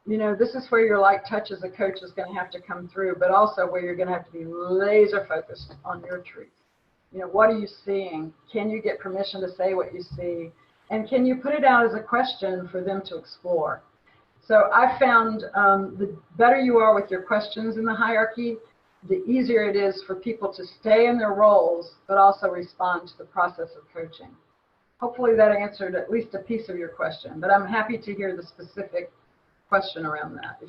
You know, this is where your light touch as a coach is going to have to come through, but also where you're going to have to be laser focused on your truth. You know, what are you seeing? Can you get permission to say what you see? And can you put it out as a question for them to explore? So I found the better you are with your questions in the hierarchy, the easier it is for people to stay in their roles, but also respond to the process of coaching. Hopefully that answered at least a piece of your question, but I'm happy to hear the specific question around that.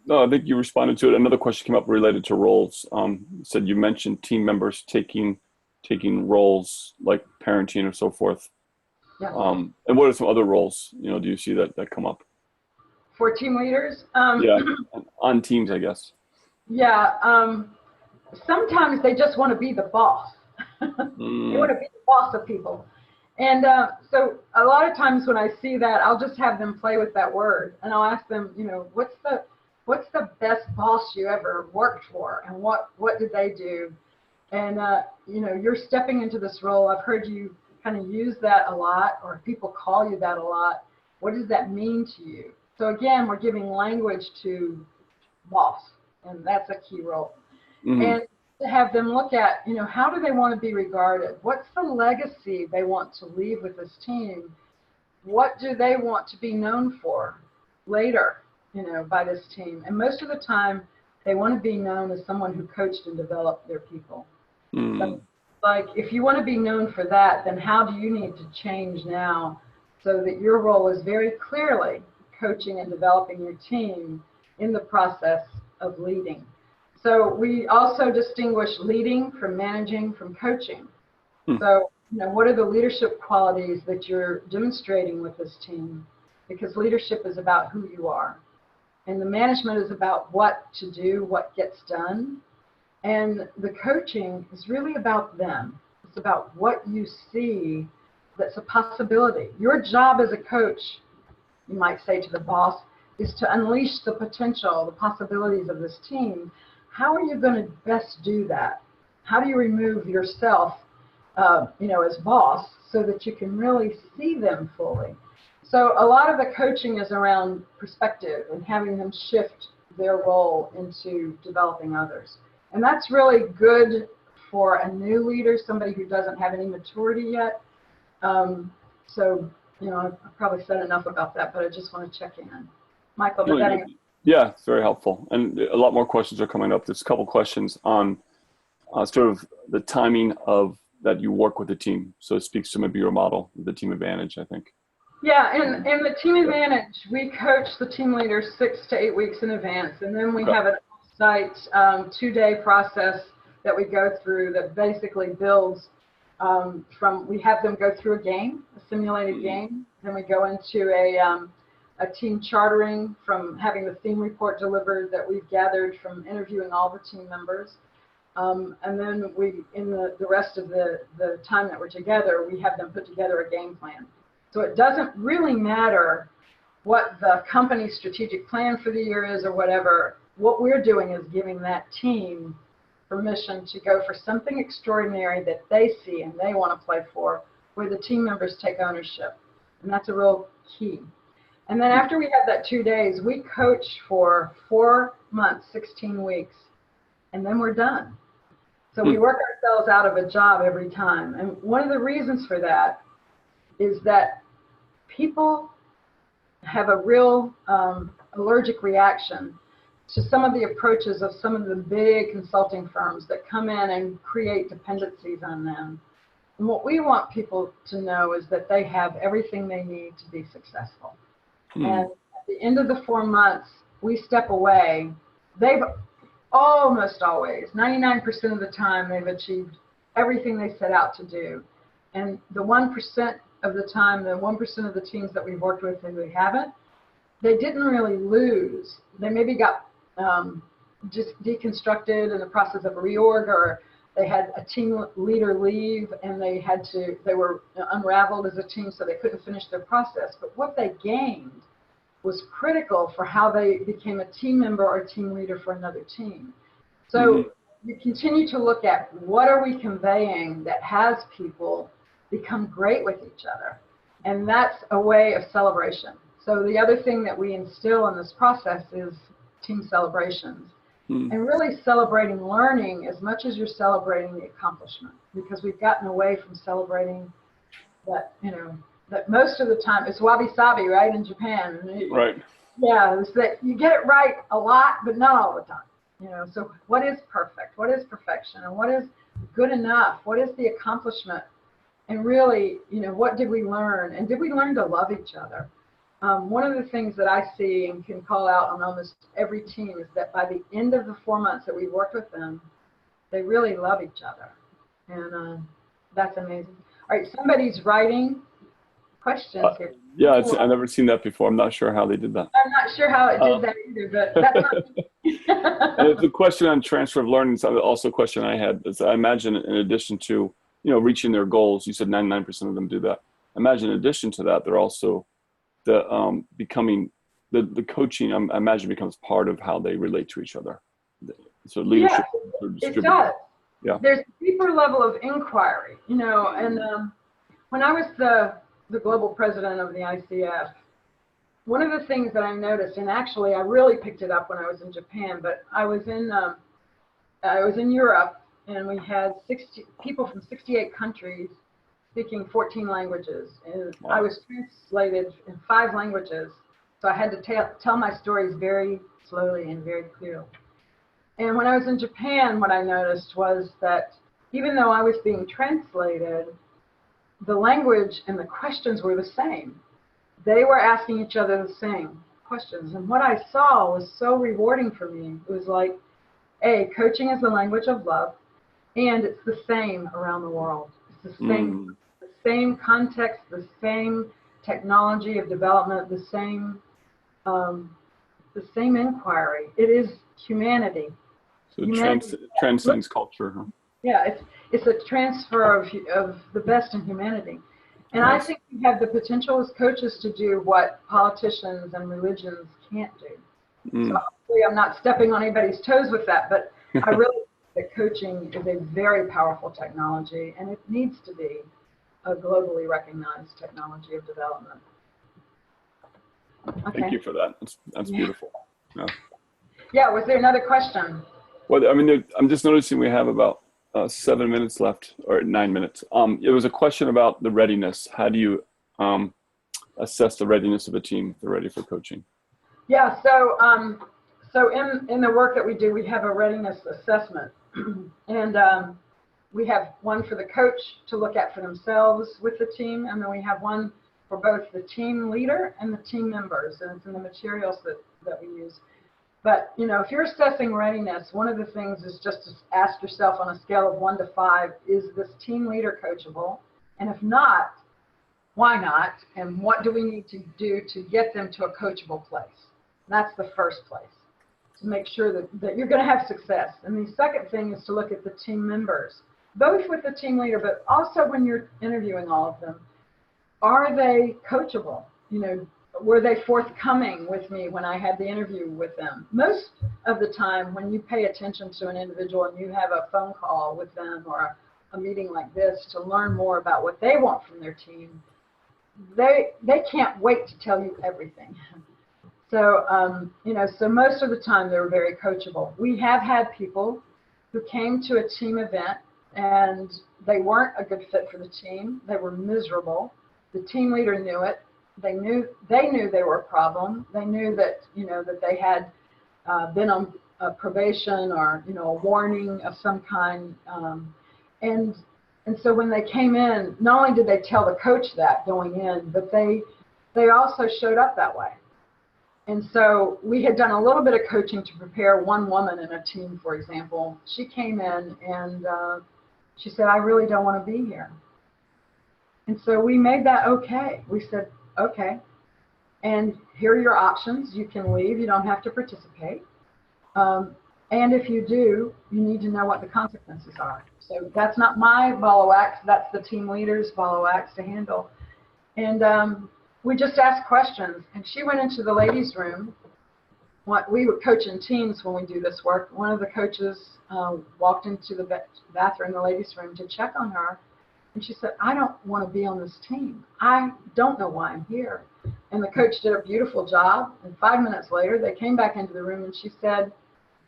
No, I think you responded to it. Another question came up related to roles. Said you mentioned team members taking roles like parenting or so forth. Yeah. And what are some other roles, you know, do you see that come up? For team leaders? Yeah, on teams, I guess. Yeah, sometimes they just want to be the boss. They want to be the boss of people. And so a lot of times when I see that, I'll just have them play with that word, and I'll ask them, you know, what's the best boss you ever worked for, and what did they do? And you know, you're stepping into this role. I've heard you kind of use that a lot, or people call you that a lot. What does that mean to you? So again, we're giving language to boss, and that's a key role. Mm-hmm. And to have them look at, how do they want to be regarded? What's the legacy they want to leave with this team? What do they want to be known for later, by this team? And most of the time, they want to be known as someone who coached and developed their people. Mm-hmm. So, like, if you want to be known for that, then how do you need to change now so that your role is very clearly coaching and developing your team in the process of leading? So we also distinguish leading from managing from coaching. So, what are the leadership qualities that you're demonstrating with this team? Because leadership is about who you are. And the management is about what to do, what gets done. And the coaching is really about them. It's about what you see that's a possibility. Your job as a coach, you might say to the boss, is to unleash the potential, the possibilities of this team. How are you going to best do that? How do you remove yourself, as boss so that you can really see them fully? So a lot of the coaching is around perspective and having them shift their role into developing others. And that's really good for a new leader, somebody who doesn't have any maturity yet. I've probably said enough about that, but I just want to check in. Michael, did that answer? Yeah, it's very helpful. And a lot more questions are coming up. There's a couple questions on sort of the timing of that you work with the team. So it speaks to maybe your model, the team advantage, I think. Yeah, in the team advantage, we coach the team leaders 6 to 8 weeks in advance. And then we have an on-site 2-day process that we go through that basically builds we have them go through a game, a simulated game. Then we go into a team chartering from having the theme report delivered that we've gathered from interviewing all the team members. And then in the rest of the time that we're together, we have them put together a game plan. So it doesn't really matter what the company's strategic plan for the year is or whatever. What we're doing is giving that team permission to go for something extraordinary that they see and they want to play for, where the team members take ownership. And that's a real key. And then after we have that 2 days, we coach for 4 months, 16 weeks, and then we're done. So we work ourselves out of a job every time. And one of the reasons for that is that people have a real allergic reaction to some of the approaches of some of the big consulting firms that come in and create dependencies on them. And what we want people to know is that they have everything they need to be successful. And at the end of the 4 months, we step away. They've almost always, 99% of the time, they've achieved everything they set out to do. And the 1% of the time, the 1% of the teams that we've worked with and we haven't, they didn't really lose. They maybe got just deconstructed in the process of a reorg, or they had a team leader leave and they were unraveled as a team, so they couldn't finish their process. But what they gained was critical for how they became a team member or team leader for another team. So you continue to look at what are we conveying that has people become great with each other. And that's a way of celebration. So the other thing that we instill in this process is team celebrations. And really celebrating learning as much as you're celebrating the accomplishment, because we've gotten away from celebrating that, that most of the time, it's wabi-sabi, right, in Japan. Right. Yeah, it's that you get it right a lot, but not all the time. So what is perfect? What is perfection? And what is good enough? What is the accomplishment? And really, what did we learn? And did we learn to love each other? One of the things that I see and can call out on almost every team is that by the end of the 4 months that we've worked with them, they really love each other. And that's amazing. All right, somebody's writing questions here. Yeah, I've never seen that before. I'm not sure how they did that. I'm not sure how it did that either, but that's not And the question on transfer of learning is also a question I had. Is I imagine in addition to, reaching their goals, you said 99% of them do that. I imagine in addition to that, they're also becoming the coaching, I imagine, becomes part of how they relate to each other. So leadership. Yeah, it does. Yeah. There's a deeper level of inquiry, and when I was the global president of the ICF, one of the things that I noticed, and actually I really picked it up when I was in Japan, but I was in Europe, and we had 60 people from 68 countries speaking 14 languages, and Wow. I was translated in 5 languages, so I had to tell my stories very slowly and very clearly. And when I was in Japan, what I noticed was that even though I was being translated, the language and the questions were the same. They were asking each other the same questions. And what I saw was so rewarding for me. It was like, coaching is the language of love, and it's the same around the world. It's the same context, the same technology of development, the same inquiry. It is humanity. So it transcends culture, huh? Yeah, it's a transfer of the best in humanity. And Nice. I think we have the potential as coaches to do what politicians and religions can't do. So hopefully I'm not stepping on anybody's toes with that, but I really think that coaching is a very powerful technology, and it needs to be a globally recognized technology of development. Okay. Thank you for that. That's beautiful. Yeah. Yeah, was there another question? Well, I mean, I'm just noticing we have about 7 minutes left, or 9 minutes. It was a question about the readiness. How do you assess the readiness of a team if they're ready for coaching? Yeah, so in the work that we do, we have a readiness assessment, and we have one for the coach to look at for themselves with the team, and then we have one for both the team leader and the team members, and it's in the materials that we use. But, you know, if you're assessing readiness, one of the things is just to ask yourself on a scale of 1 to 5, is this team leader coachable? And if not, why not? And what do we need to do to get them to a coachable place? That's the first place, to make sure that you're going to have success. And the second thing is to look at the team members, both with the team leader, but also when you're interviewing all of them. Are they coachable? You know, were they forthcoming with me when I had the interview with them? Most of the time, when you pay attention to an individual and you have a phone call with them or a meeting like this to learn more about what they want from their team, they can't wait to tell you everything. So, you know, so most of the time they're very coachable. We have had people who came to a team event and they weren't a good fit for the team. They were miserable. The team leader knew it. They knew they were a problem. They knew that, you know, that they had been on probation or, you know, a warning of some kind. And so when they came in, not only did they tell the coach that going in, but they also showed up that way. And so we had done a little bit of coaching to prepare one woman in a team, for example. She came in and she said, I really don't want to be here. And so we made that okay. We said, okay, and here are your options. You can leave. You don't have to participate. And if you do, you need to know what the consequences are. So that's not my ball of wax. That's the team leader's ball of wax to handle. And we just asked questions. And she went into the ladies' room. We would coach in teams when we do this work. One of the coaches walked into the bathroom, the ladies' room, to check on her. And she said, I don't want to be on this team. I don't know why I'm here. And the coach did a beautiful job. And 5 minutes later, they came back into the room and she said,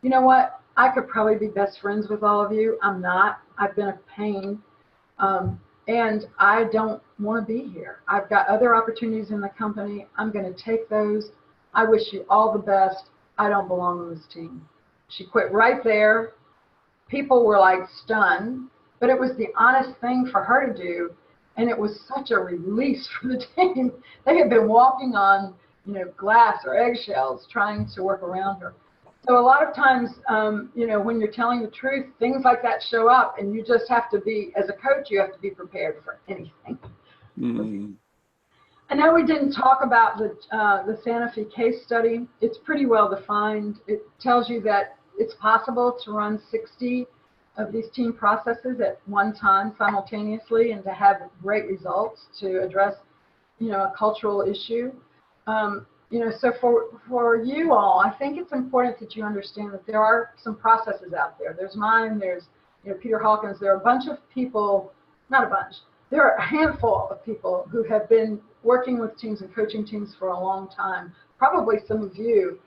you know what? I could probably be best friends with all of you. I'm not. I've been a pain. And I don't want to be here. I've got other opportunities in the company. I'm going to take those. I wish you all the best. I don't belong on this team. She quit right there. People were like stunned. But it was the honest thing for her to do, and it was such a release for the team. They had been walking on, you know, glass or eggshells trying to work around her. So a lot of times, you know, when you're telling the truth, things like that show up, and you just have to be, as a coach, you have to be prepared for anything. Mm-hmm. I know we didn't talk about the Santa Fe case study. It's pretty well defined. It tells you that it's possible to run 60 of these team processes at one time simultaneously and to have great results to address, you know, a cultural issue. You know, so for you all, I think it's important that you understand that there are some processes out there. There's mine, there's, you know, Peter Hawkins. There are a bunch of people, not a bunch, there are a handful of people who have been working with teams and coaching teams for a long time, probably some of you,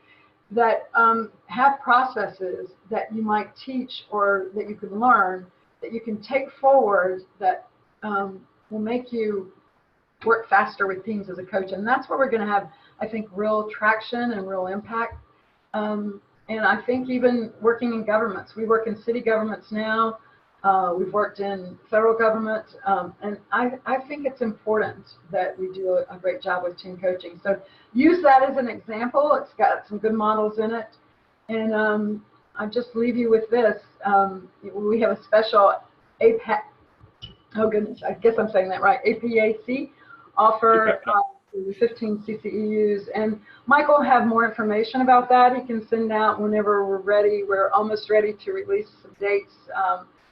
that have processes that you might teach or that you can learn, that you can take forward, that will make you work faster with teams as a coach. And that's where we're going to have, I think, real traction and real impact. And I think even working in governments, we work in city governments now. We've worked in federal government, and I think it's important that we do a great job with team coaching. So use that as an example. It's got some good models in it. And I'll just leave you with this. We have a special APAC, oh goodness, I guess I'm saying that right, APAC offer to 15 CCEUs. And Mike will have more information about that. He can send out whenever we're ready. We're almost ready to release some dates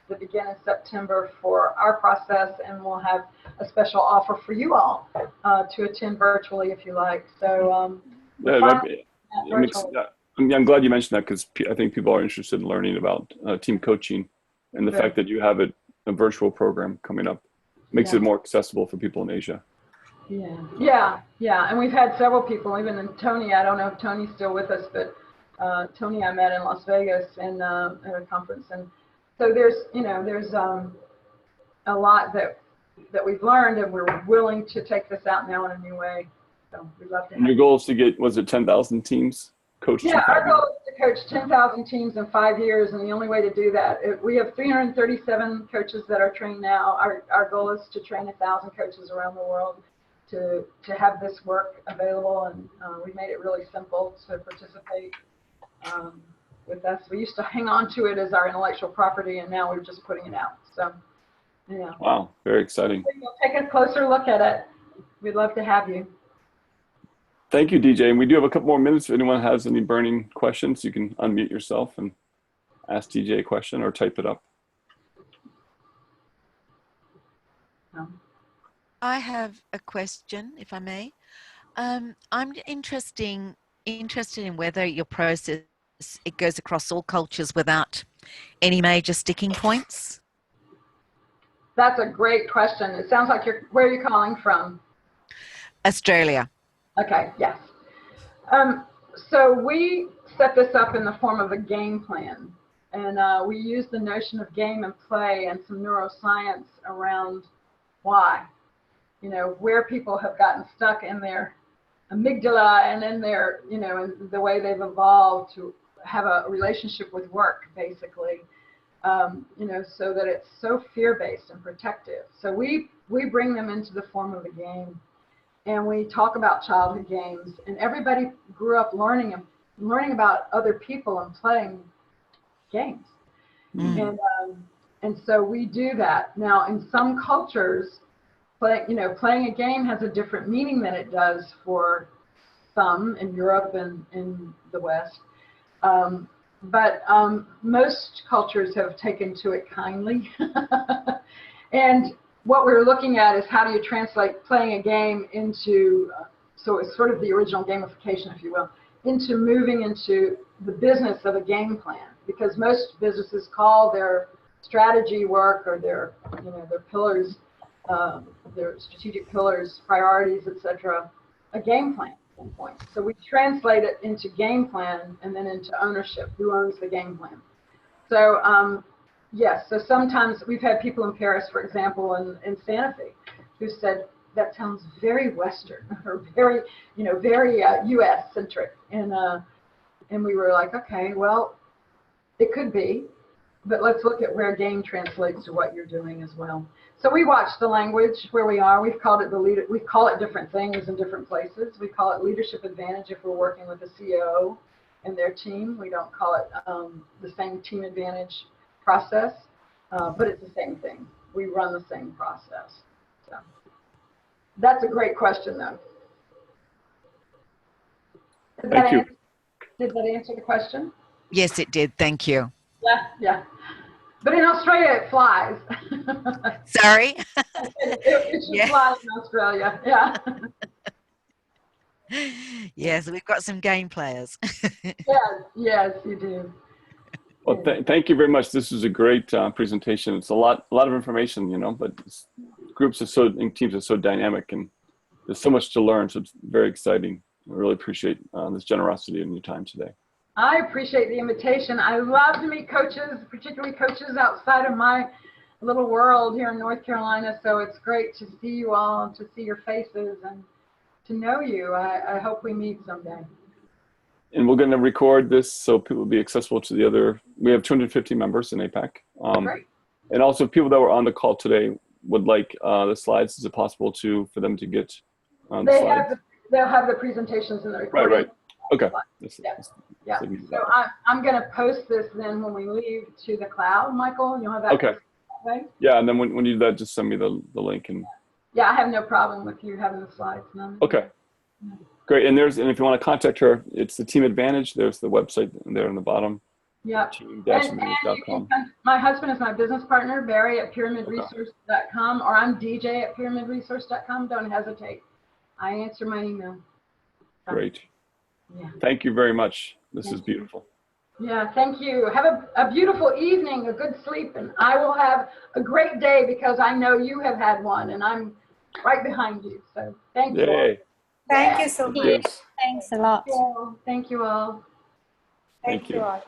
that begin in September for our process, and we'll have a special offer for you all to attend virtually if you like. So I'm glad you mentioned that, because I think people are interested in learning about team coaching, and the fact that you have a virtual program coming up makes it more accessible for people in Asia. Yeah. And we've had several people, even in Tony. I don't know if Tony's still with us, but Tony I met in Las Vegas and at a conference. And so there's a lot that we've learned, and we're willing to take this out now in a new way. So we'd love to. And your goal is to get, was it 10,000 teams coached? Yeah, our goal is to coach 10,000 teams in 5 years, and the only way to do that, we have 337 coaches that are trained now. Our goal is to train 1,000 coaches around the world to have this work available, and we made it really simple to participate with us. We used to hang on to it as our intellectual property, and now we're just putting it out. So, yeah. Wow, very exciting. We'll take a closer look at it. We'd love to have you. Thank you, DJ. And we do have a couple more minutes. If anyone has any burning questions, you can unmute yourself and ask DJ a question or type it up. I have a question, if I may. I'm interested in whether your process, it goes across all cultures without any major sticking points. That's a great question. It sounds like where are you calling from? Australia. Okay, yes. So we set this up in the form of a game plan, and we use the notion of game and play and some neuroscience around why, where people have gotten stuck in their amygdala and in their, in the way they've evolved to have a relationship with work, basically, so that it's so fear-based and protective. So we bring them into the form of a game, and we talk about childhood games, and everybody grew up learning about other people and playing games. And so we do that. Now, in some cultures, playing a game has a different meaning than it does for some in Europe and in the West. But most cultures have taken to it kindly. And what we're looking at is how do you translate playing a game into, so it's sort of the original gamification, if you will, into moving into the business of a game plan. Because most businesses call their strategy work or their pillars, their strategic pillars, priorities, etc., a game plan at some point. So we translate it into game plan and then into ownership. Who owns the game plan? So yes, so sometimes we've had people in Paris, for example, in Santa Fe, who said that sounds very Western or very, very U.S. centric, and we were like, okay, well, it could be, but let's look at where game translates to what you're doing as well. So we watch the language where we are. We've called it we call it different things in different places. We call it leadership advantage if we're working with a CEO and their team. We don't call it the same team advantage process, but it's the same thing. We run the same process. So that's a great question, though. Thank you. Did that answer the question? Yes, it did. Thank you. Yeah. But in Australia, it flies. Sorry? it should fly in Australia, yeah. Yes, we've got some game players. Yes, you do. Well, thank you very much. This was a great presentation. It's a lot of information, but groups are and teams are so dynamic, and there's so much to learn. So it's very exciting. I really appreciate this generosity and your time today. I appreciate the invitation. I love to meet coaches, particularly coaches outside of my little world here in North Carolina. So it's great to see you all, to see your faces, and to know you. I hope we meet someday. And we're going to record this so people will be accessible to the other. We have 250 members in APAC. Great. And also people that were on the call today would like the slides. Is it possible for them to get the slides? They'll have the presentations in the recording. Right. Okay. Yeah. So I'm going to post this then when we leave to the cloud, Michael. You'll have that. Okay. Yeah, and then when you do that, just send me the link. And yeah, I have no problem with you having the slides. None. Okay. Great. And if you want to contact her, it's the Team Advantage. There's the website there on the bottom. Yeah. Team-advantage.com. My husband is my business partner, Barry at pyramidresource.com, or I'm DJ at pyramidresource.com. Don't hesitate. I answer my email. Great. Yeah. Thank you very much. This is beautiful. Yeah, thank you. Have a beautiful evening, a good sleep, and I will have a great day because I know you have had one, and I'm right behind you. So thank you. Yay. Thank you so much. Yes. Thanks a lot. Thank you all. Thank you all.